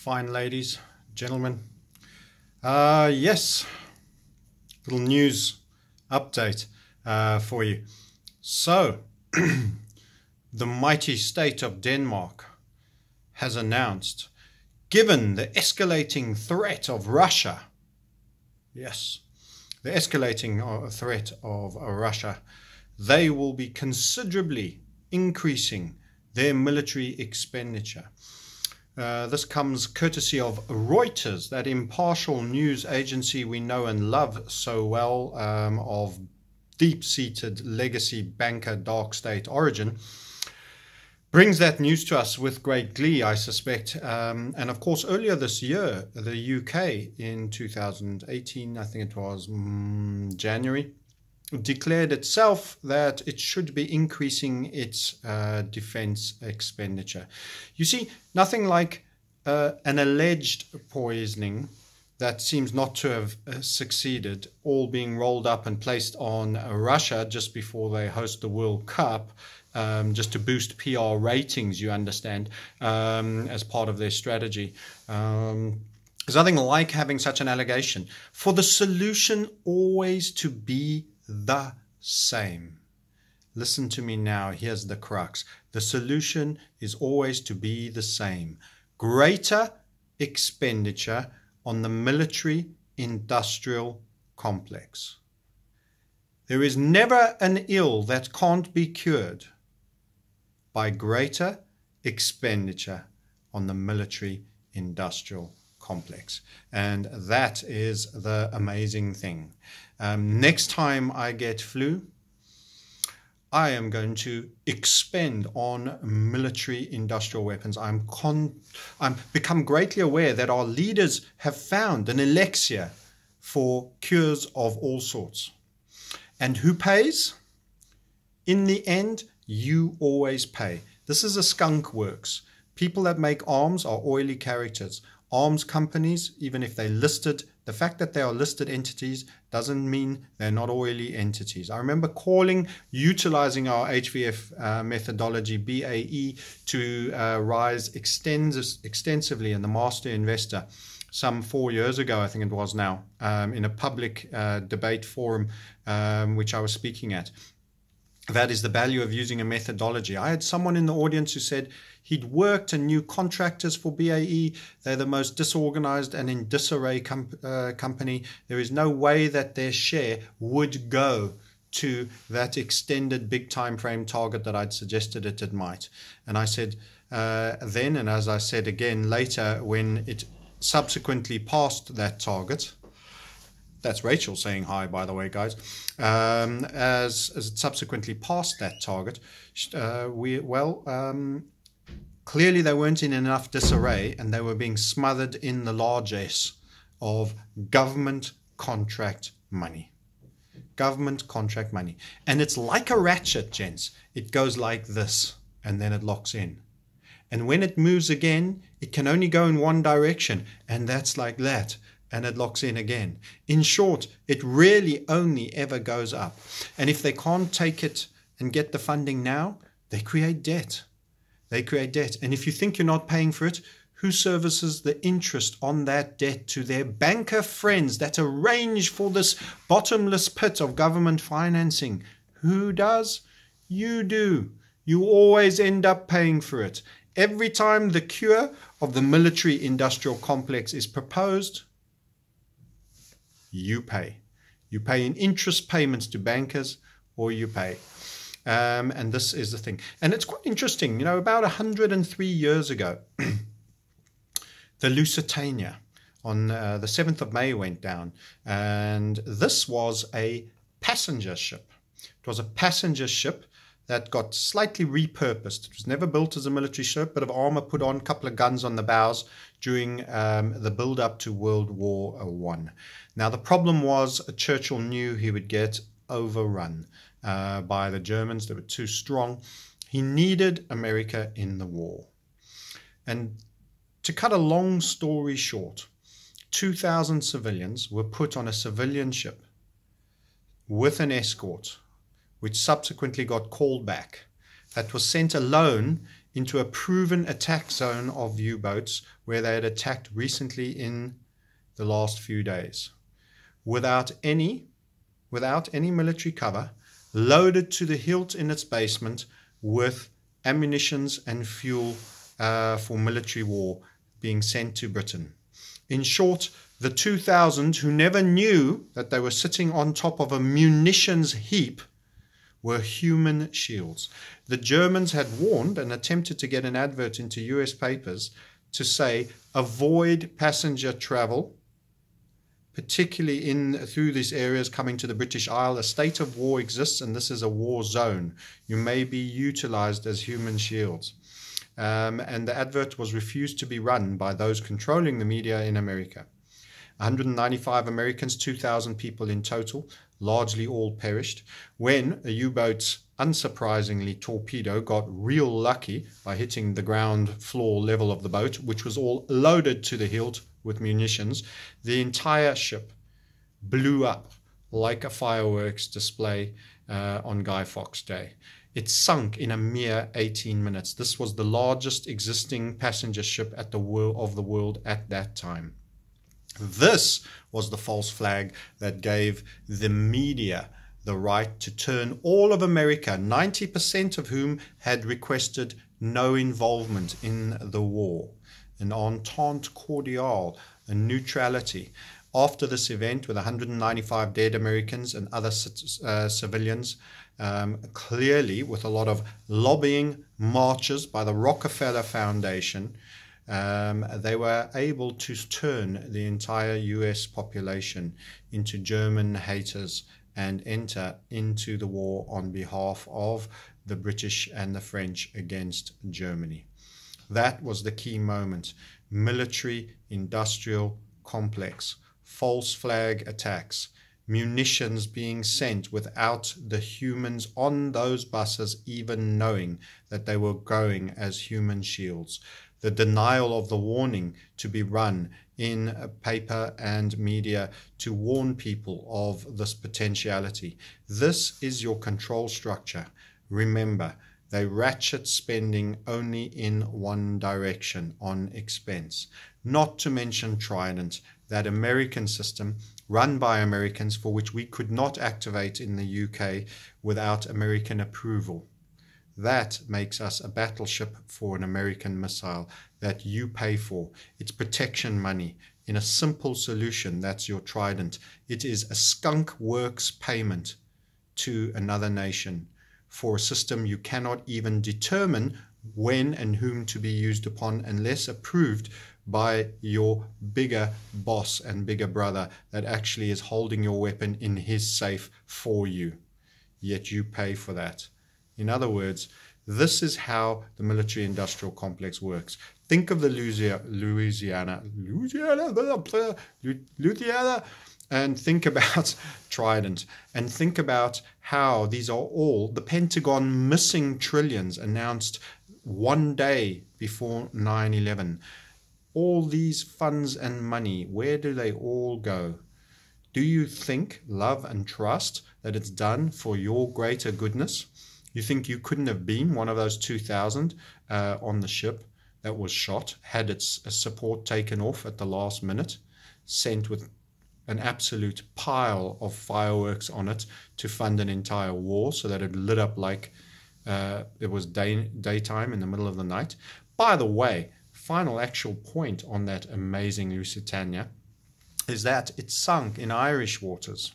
Fine ladies, gentlemen. Yes, little news update for you. So, the mighty state of Denmark has announced, given the escalating threat of Russia, yes, the escalating threat of Russia, they will be considerably increasing their military expenditure. This comes courtesy of Reuters, that impartial news agency we know and love so well, of deep-seated legacy banker dark state origin, brings that news to us with great glee, I suspect. And of course, earlier this year, the UK in 2018, I think it was January, declared itself that it should be increasing its defense expenditure. You see, nothing like an alleged poisoning that seems not to have succeeded, all being rolled up and placed on Russia just before they host the World Cup, just to boost PR ratings, you understand, as part of their strategy. There's nothing like having such an allegation. For the solution always to be the same. Listen to me now. Here's the crux. The solution is always to be the same. Greater expenditure on the military industrial complex. There is never an ill that can't be cured by greater expenditure on the military industrial complex. And that is the amazing thing. Next time I get flu, I am going to expend on military industrial weapons. I'm become greatly aware that our leaders have found an elixir for cures of all sorts. And who pays? In the end, you always pay. This is a skunk works. People that make arms are oily characters. Arms companies, even if they're listed, the fact that they are listed entities doesn't mean they're not oily entities. I remember utilizing our HVF methodology, BAE, to rise extensively in the Master Investor some 4 years ago, I think it was now, in a public debate forum which I was speaking at. That is the value of using a methodology. I had someone in the audience who said he'd worked and knew contractors for BAE. They're the most disorganized and in disarray company. There is no way that their share would go to that extended big time frame target that I'd suggested it might. And I said then, and as I said again later, when it subsequently passed that target, that's Rachel saying hi, by the way, guys. As it subsequently passed that target, clearly they weren't in enough disarray and they were being smothered in the largesse of government contract money. Government contract money. And it's like a ratchet, gents. It goes like this and then it locks in. And when it moves again, it can only go in one direction, and that's like that. And it locks in again. In short, it really only ever goes up. And if they can't take it and get the funding now, they create debt. They create debt. And if you think you're not paying for it, who services the interest on that debt to their banker friends that arrange for this bottomless pit of government financing? Who does? You do. You always end up paying for it. Every time the cure of the military industrial complex is proposed, you pay. You pay in interest payments to bankers, or you pay. And this is the thing. And it's quite interesting. You know, about 103 years ago, the Lusitania on the 7th of May went down. And this was a passenger ship. It was a passenger ship that got slightly repurposed. It was never built as a military ship, but of armor put on, a couple of guns on the bows during the build-up to World War I. Now, the problem was Churchill knew he would get overrun by the Germans. They were too strong. He needed America in the war. And to cut a long story short, 2,000 civilians were put on a civilian ship with an escort, which subsequently got called back, that was sent alone into a proven attack zone of U-boats where they had attacked recently in the last few days, without any military cover, loaded to the hilt in its basement with ammunitions and fuel for military war being sent to Britain. In short, the 2,000 who never knew that they were sitting on top of a munitions heap were human shields. The Germans had warned and attempted to get an advert into US papers to say, avoid passenger travel, particularly through these areas coming to the British Isle. A state of war exists and this is a war zone. You may be utilized as human shields. And the advert was refused to be run by those controlling the media in America. 195 Americans, 2,000 people in total, largely all perished, when a U-boat's unsurprisingly torpedo got real lucky by hitting the ground floor level of the boat, which was all loaded to the hilt with munitions. The entire ship blew up like a fireworks display on Guy Fawkes Day. It sunk in a mere 18 minutes. This was the largest existing passenger ship of the world at that time. This was the false flag that gave the media the right to turn all of America, 90% of whom had requested no involvement in the war, an entente cordiale, a neutrality. After this event, with 195 dead Americans and other civilians, clearly with a lot of lobbying marches by the Rockefeller Foundation, they were able to turn the entire US population into German haters and enter into the war on behalf of the British and the French against Germany. That was the key moment. Military industrial complex, false flag attacks, munitions being sent without the humans on those buses even knowing that they were going as human shields. The denial of the warning to be run in paper and media to warn people of this potentiality. This is your control structure. Remember, they ratchet spending only in one direction, on expense. Not to mention Trident, that American system run by Americans for which we could not activate in the UK without American approval. That makes us a battleship for an American missile that you pay for. It's protection money. In a simple solution, that's your Trident. It is a skunk works payment to another nation for a system you cannot even determine when and whom to be used upon unless approved by your bigger boss and bigger brother that actually is holding your weapon in his safe for you. Yet you pay for that. In other words, this is how the military-industrial complex works. Think of the Louisiana, and think about Trident, and think about how these are all the Pentagon missing trillions announced one day before 9/11. All these funds and money, where do they all go? Do you think, love and trust, that it's done for your greater goodness? You think you couldn't have been one of those 2,000 on the ship that was shot, had its support taken off at the last minute, sent with an absolute pile of fireworks on it to fund an entire war so that it lit up like it was daytime in the middle of the night? By the way, final actual point on that amazing Lusitania is that it sunk in Irish waters,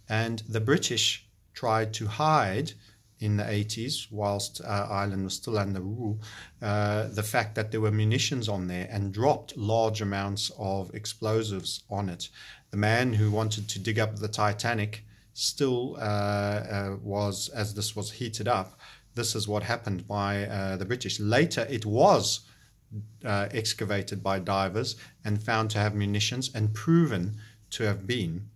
and the British tried to hide in the 80s, whilst Ireland was still under rule, the fact that there were munitions on there and dropped large amounts of explosives on it. The man who wanted to dig up the Titanic still was, as this was heated up, this is what happened by the British. Later, it was excavated by divers and found to have munitions and proven to have been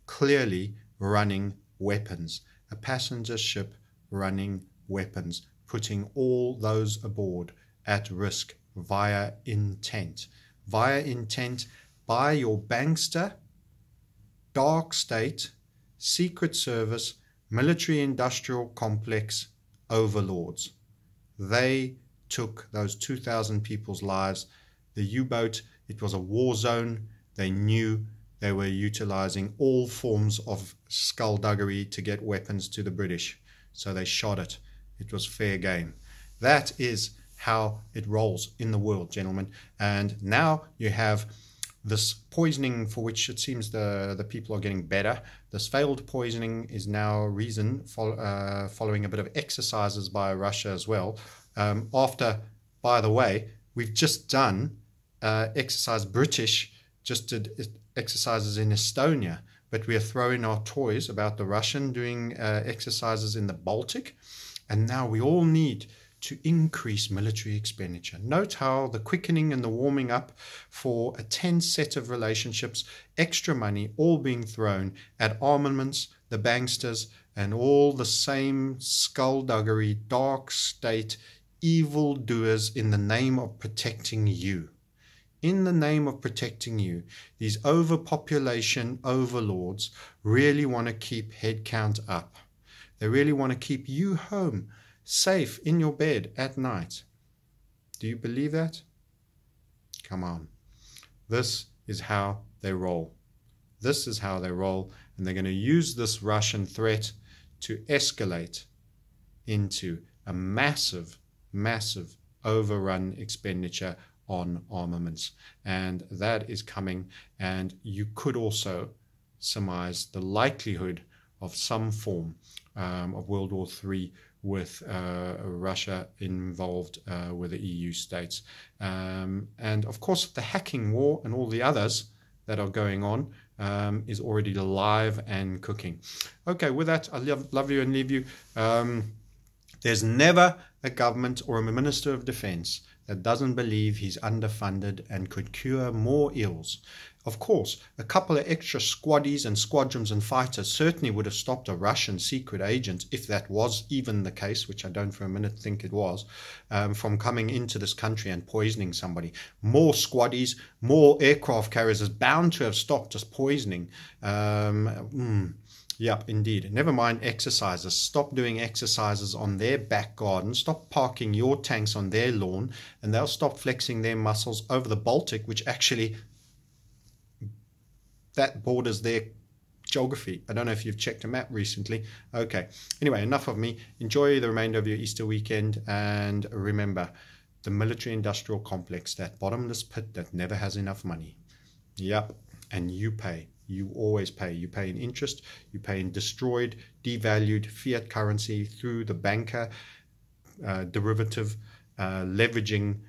clearly running weapons. A passenger ship running weapons, putting all those aboard at risk via intent. Via intent by your bankster, dark state, secret service, military-industrial complex overlords. They took those 2,000 people's lives. The U-boat, it was a war zone. They knew they were utilizing all forms of skullduggery to get weapons to the British. So they shot it. It was fair game. That is how it rolls in the world, gentlemen. And now you have this poisoning for which it seems the people are getting better. This failed poisoning is now reason following a bit of exercises by Russia as well. After, by the way, we've just done exercise. British just did exercises in Estonia, but we are throwing our toys about the Russian doing exercises in the Baltic. And now we all need to increase military expenditure. Note how the quickening and the warming up for a tense set of relationships, extra money, all being thrown at armaments, the banksters, and all the same skullduggery, dark state, evil doers in the name of protecting you. In the name of protecting you, these overpopulation overlords really want to keep headcount up. They really want to keep you home, safe in your bed at night. Do you believe that? Come on. This is how they roll. This is how they roll. And they're going to use this Russian threat to escalate into a massive, massive overrun expenditure on armaments. And that is coming. And you could also surmise the likelihood of some form of World War III with Russia involved with the EU states. And of course, the hacking war and all the others that are going on is already live and cooking. Okay, with that, I love you and leave you. There's never a government or a minister of defense that doesn't believe he's underfunded and could cure more ills. Of course, a couple of extra squaddies and squadrons and fighters certainly would have stopped a Russian secret agent, if that was even the case, which I don't for a minute think it was, from coming into this country and poisoning somebody. More squaddies, more aircraft carriers is bound to have stopped just poisoning. Yep, indeed. Never mind exercises. Stop doing exercises on their back garden. Stop parking your tanks on their lawn, and they'll stop flexing their muscles over the Baltic, which actually, that borders their geography. I don't know if you've checked a map recently. Okay. Anyway, enough of me. Enjoy the remainder of your Easter weekend, and remember, the military-industrial complex, that bottomless pit that never has enough money. Yep, and you pay. You always pay. You pay in interest. You pay in destroyed, devalued fiat currency through the banker derivative, leveraging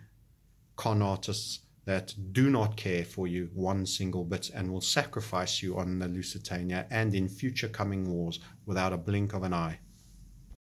con artists that do not care for you one single bit and will sacrifice you on the Lusitania and in future coming wars without a blink of an eye.